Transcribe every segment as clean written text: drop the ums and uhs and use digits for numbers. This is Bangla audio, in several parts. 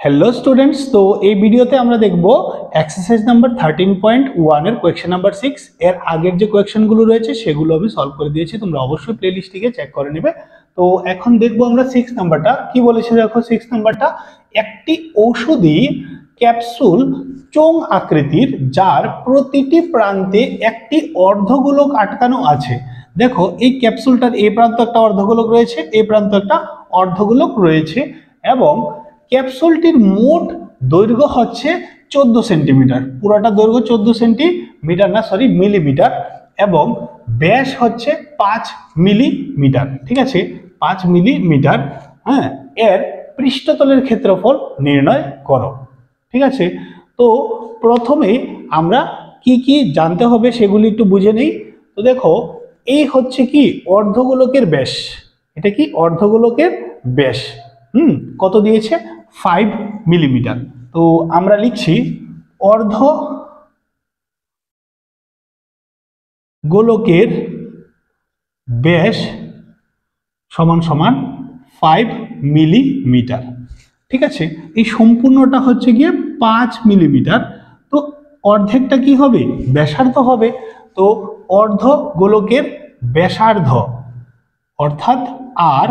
হ্যালো স্টুডেন্টস, তো এই ভিডিওতে আমরা দেখব এক্সারসাইজ নাম্বার 13.1 এর কোয়েশ্চেন নাম্বার 6 এর আগের যে কোয়েশ্চেনগুলো রয়েছে সেগুলো আমি সলভ করে দিয়েছি। তোমরা অবশ্যই প্লেলিস্টটিকে চেক করে নেবে। তো এখন দেখবো আমরা 6 নাম্বারটা কি বলেছে। দেখো 6 নাম্বারটা, একটি ঔষধি ক্যাপসুল চোঙ আকৃতির যার প্রতিটি প্রান্তে একটি অর্ধগোলক আটকানো আছে। দেখো এই ক্যাপসুলটার এই প্রান্ত একটা অর্ধগোলক রয়েছে, এই প্রান্ত একটা অর্ধগোলক রয়েছে এবং ক্যাপসুলটির মোট দৈর্ঘ্য হচ্ছে 14 সেন্টিমিটার। পুরোটা দৈর্ঘ্য 14 সেন্টিমিটার না, সরি মিলিমিটার, এবং ব্যাস হচ্ছে 5 মিলিমিটার। ঠিক আছে, 5 মিলিমিটার। হ্যাঁ, এর পৃষ্ঠতলের ক্ষেত্রফল নির্ণয় করো। ঠিক আছে, তো প্রথমে আমরা কি কি জানতে হবে সেগুলি একটু বুঝে নেই। তো দেখো, এই হচ্ছে কি অর্ধগোলকের ব্যাস। এটা কি অর্ধগোলকের ব্যাস। কত দিয়েছে? 5 মিলিমিটার। তো আমরা লিখছি অর্ধ গোলকের ব্যাস সমান সমান 5 মিলিমিটার। ঠিক আছে, এই সম্পূর্ণটা হচ্ছে গিয়ে 5 মিলিমিটার। তো অর্ধেকটা কি হবে? ব্যাসার্ধ হবে। তো অর্ধ গোলকের ব্যাসার্ধ অর্থাৎ আর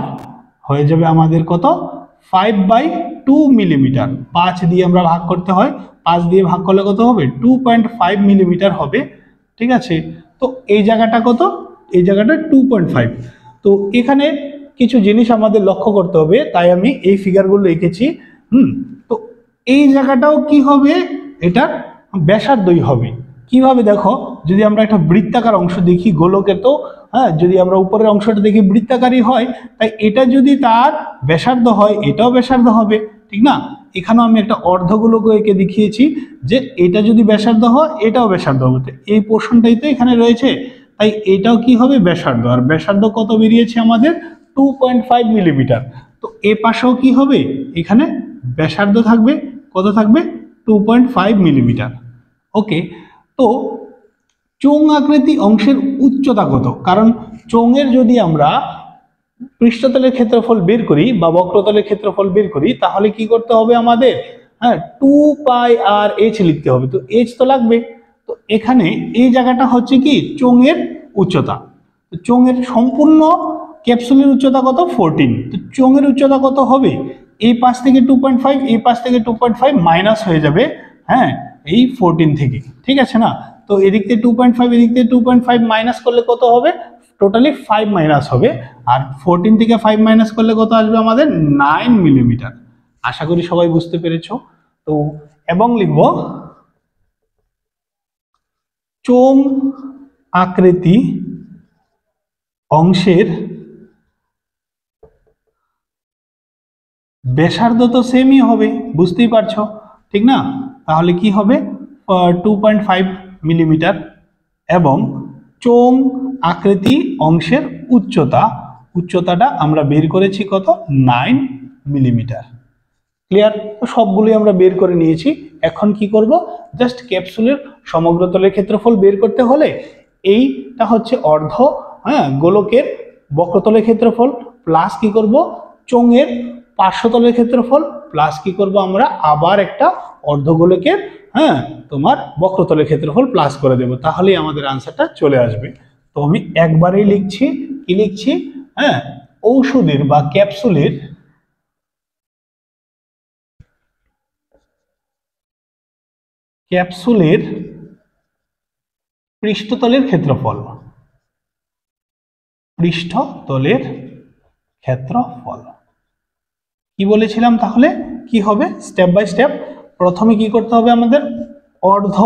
হয়ে যাবে আমাদের কত? 5/2 মিলিমিটার। 5 দিয়ে আমরা ভাগ করতে হয়, 5 দিয়ে ভাগ করলে কত হবে? 2.5 মিলিমিটার হবে। ঠিক আছে, তো এই জায়গাটা কত? এই জায়গাটা 2.5। তো এখানে কিছু জিনিস আমাদের লক্ষ্য করতে হবে, তাই আমি এই ফিগারগুলো এঁকেছি। তো এই জায়গাটাও কি হবে? এটা ব্যাসার্ধই হবে। কিভাবে? দেখো, যদি আমরা একটা বৃত্তাকার অংশ দেখি গোলকের, তো হ্যাঁ, যদি আমরা উপরের অংশটা দেখি বৃত্তাকারই হয়, তাই এটা যদি তার ব্যাসার্ধ হয় এটাও ব্যাসার্ধ হবে, ঠিক না? এখানেও আমি একটা অর্ধগোলক এঁকে দেখিয়েছি যে এটা যদি ব্যাসার্ধ হয় এটাও ব্যাসার্ধ হবে। এই পোর্শনটাই তো এখানে রয়েছে, তাই এটাও কি হবে? ব্যাসার্ধ। আর ব্যাসার্ধ কত বেরিয়েছে আমাদের? 2.5 মিলিমিটার। তো এ পাশেও কি হবে? এখানে ব্যাসার্ধ থাকবে, কত থাকবে? 2.5 মিলিমিটার। ওকে, তো চোঙ আকৃতি অংশের উচ্চতা কত? কারণ চোঙের যদি আমরা পৃষ্ঠতলের ক্ষেত্রফল বের করি বা বক্রতলের ক্ষেত্রফল বের করি, তাহলে কি করতে হবে আমাদের? হ্যাঁ, 2πr/h লিখতে হবে। তো h তো লাগবে। তো এখানে এই জায়গাটা হচ্ছে কি চোঙের উচ্চতা। তো চোঙের সম্পূর্ণ ক্যাপসুলের উচ্চতা কত? 14। তো চোঙের উচ্চতা কত হবে? এই পাশ থেকে 2.5, এই পাশ থেকে 2.5 মাইনাস হয়ে যাবে। হ্যাঁ, এই 14 থেকে। ঠিক আছে না? তো এদিক থেকে 2.5, এদিক থেকে 2.5 মাইনাস করলে কত হবে? টোটালি 5 মাইনাস হবে। আর 14 থেকে 5 মাইনাস করলে কত আসবে আমাদের? 9 মিলিমিটার। আশা করি সবাই বুঝতে পেরেছো। তো এবং লিখব চোঙ আকৃতি অংশের ব্যাসার্ধ তো সেমই হবে, বুঝতেই পারছো, ঠিক না? তাহলে কি হবে? 2.5 মিলিমিটার। এবং চোঙ আকৃতি অংশের উচ্চতাটা আমরা বের করেছি কত? 9 মিলিমিটার। ক্লিয়ার? তো সবগুলোই আমরা বের করে নিয়েছি। এখন কি করব? জাস্ট ক্যাপসুলের সমগ্র তলের ক্ষেত্রফল বের করতে হলে এইটা হচ্ছে অর্ধ গোলকের বক্রতলের ক্ষেত্রফল প্লাস কি করব? চোঙের পার্শ্বতলের ক্ষেত্রফল প্লাস কি করব? আমরা আবার একটা অর্ধগোলকের তোমার বক্রতলের ক্ষেত্রফল প্লাস করে দেব, তাহলেই আমাদের আনসারটা চলে আসবে। তো আমি একবারেই লিখছি, কি লিখছি? ঔষধের বা ক্যাপসুলের পৃষ্ঠতলের ক্ষেত্রফল কি বলেছিলাম? তাহলে কি হবে? Step by step. প্রথমে কি করতে হবে আমাদের? অর্ধ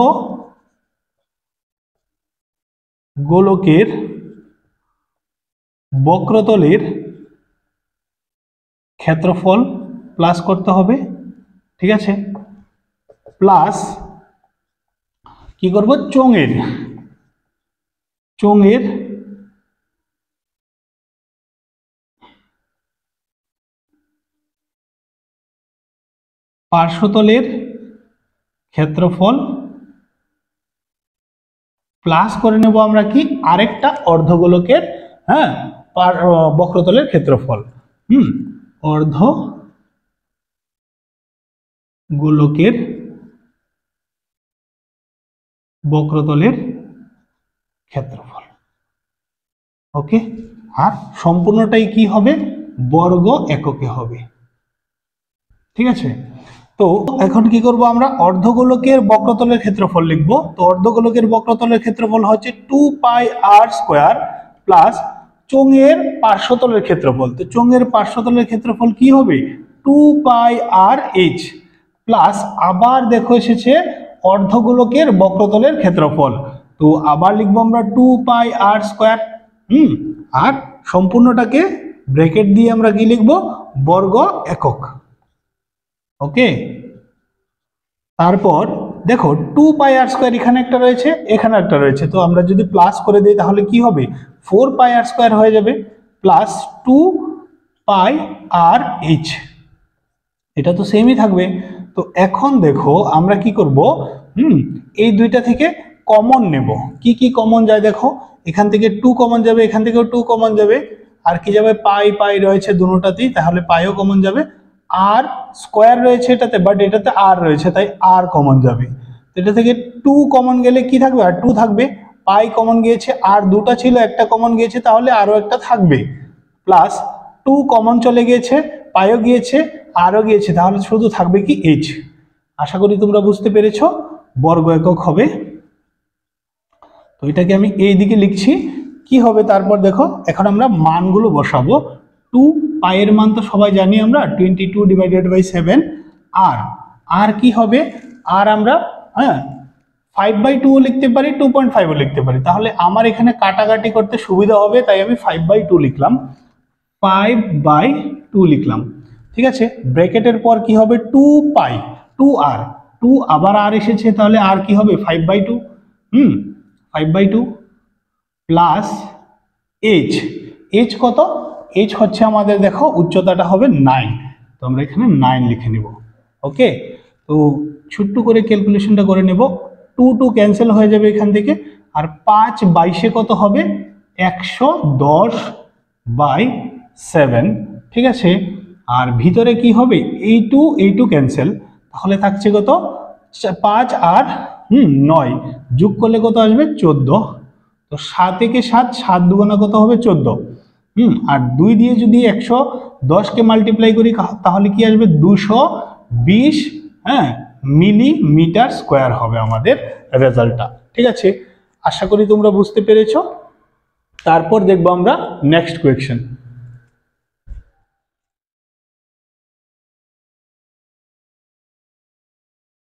গোলকের বক্রতলের ক্ষেত্রফল প্লাস করতে হবে। ঠিক আছে, প্লাস কি করব? চোঙের পার্শ্বতলের ক্ষেত্রফল প্লাস করে নেব আমরা কি? আরেকটা অর্ধগোলকের বক্রতলের ক্ষেত্রফল। অর্ধ গোলকের বক্রতলের ক্ষেত্রফল। ওকে, আর সম্পূর্ণটাই কি হবে, বর্গ এককে হবে। ঠিক আছে, তো এখন কি করব আমরা, অর্ধগোলকের বক্রতলের ক্ষেত্রফল লিখব। তো অর্ধগোলকের বক্রতলের ক্ষেত্রফল হচ্ছে 2πr² প্লাস চোঙের পার্শ্বতলের ক্ষেত্রফল। তো চোঙের পার্শ্বতলের ক্ষেত্রফল কি হবে, 2πrh প্লাস আবার দেখো এসেছে অর্ধগোলকের বক্রতলের ক্ষেত্রফল। তো আবার লিখবো আমরা 2πr²। আর সম্পূর্ণটাকে ব্র্যাকেট দিয়ে আমরা কি লিখবো, বর্গ একক। ওকে, তারপর দেখো 2πr² এখানে একটা রয়েছে, এখানে একটা রয়েছে। তো আমরা যদি প্লাস করে দিই তাহলে কি হবে, 4πr² হয়ে যাবে প্লাস 2πrh, এটা তো সেমই থাকবে। তো এখন দেখো আমরা কি করব, এই দুইটা থেকে কমন নেব। কি কি কমন যায় দেখো, এখান থেকে 2 কমন যাবে, এখান থেকেও 2 কমন যাবে, আর কি যাবে, পাই পাই রয়েছে দুটোটাতেই, তাহলে পাইও কমন যাবে। আর স্কোয়ার রয়েছে এটাতে, বাট এটাতে আর রয়েছে, তাই আর কমন যাবে। এটা থেকে 2 কমন গেলে কি থাকবে, আর 2 থাকবে। পাই কমন গিয়েছে, আর দুটো ছিল, একটা কমন গিয়েছে, তাহলে আরো একটা থাকবে। প্লাস 2 কমন চলে গিয়েছে, পাইও গিয়েছে, আরও গিয়েছে, তাহলে শুধু থাকবে কি এইচ। আশা করি তোমরা বুঝতে পেরেছো, বর্গ একক হবে। তো এটাকে আমি এই দিকে লিখছি, কি হবে তারপর দেখো, এখন আমরা মানগুলো বসাবো। 2 পাইয়ের মান তো সবাই জানি আমরা, 22/7। আর কি হবে, আর আমরা 5/2 লিখতে পারি, 2.5 লিখতে পারি। তাহলে আমার এখানে কাটাকাটি করতে সুবিধা হবে, তাই আমি 5/2 লিখলাম, 5/2 লিখলাম। ঠিক আছে, ব্র্যাকেটের পর কি হবে, 2π, 2r, 2 আবার আর এসেছে, তাহলে আর কি হবে, 5/2। 5/2 প্লাস h কত, h হচ্ছে আমাদের দেখো উচ্চতাটা হবে 9, তো আমরা এখানে 9 লিখে নিব। ওকে, তো ছোট্ট করে ক্যালকুলেশনটা করে নেব। 2 ক্যান্সেল হয়ে যাবে এখান থেকে, আর 5/22 কত হবে, 110/7। ঠিক আছে, আর ভিতরে কি হবে, এই 2 ক্যান্সেল, তাহলে থাকছে কত, 5 আর 9 যোগ করলে কত আসবে, 14। তো 7 একে 7, 7 দুগুণা কত হবে, 14। আর 2 দিয়ে যদি 110কে মাল্টিপ্লাই করি তাহলে কি আসবে, 220 মিলিমিটার স্কোয়ার হবে আমাদের রেজাল্টটা। ঠিক আছে, আশা করি তোমরা বুঝতে পেরেছো। তারপর দেখবো আমরা নেক্সট কোয়েশ্চেন।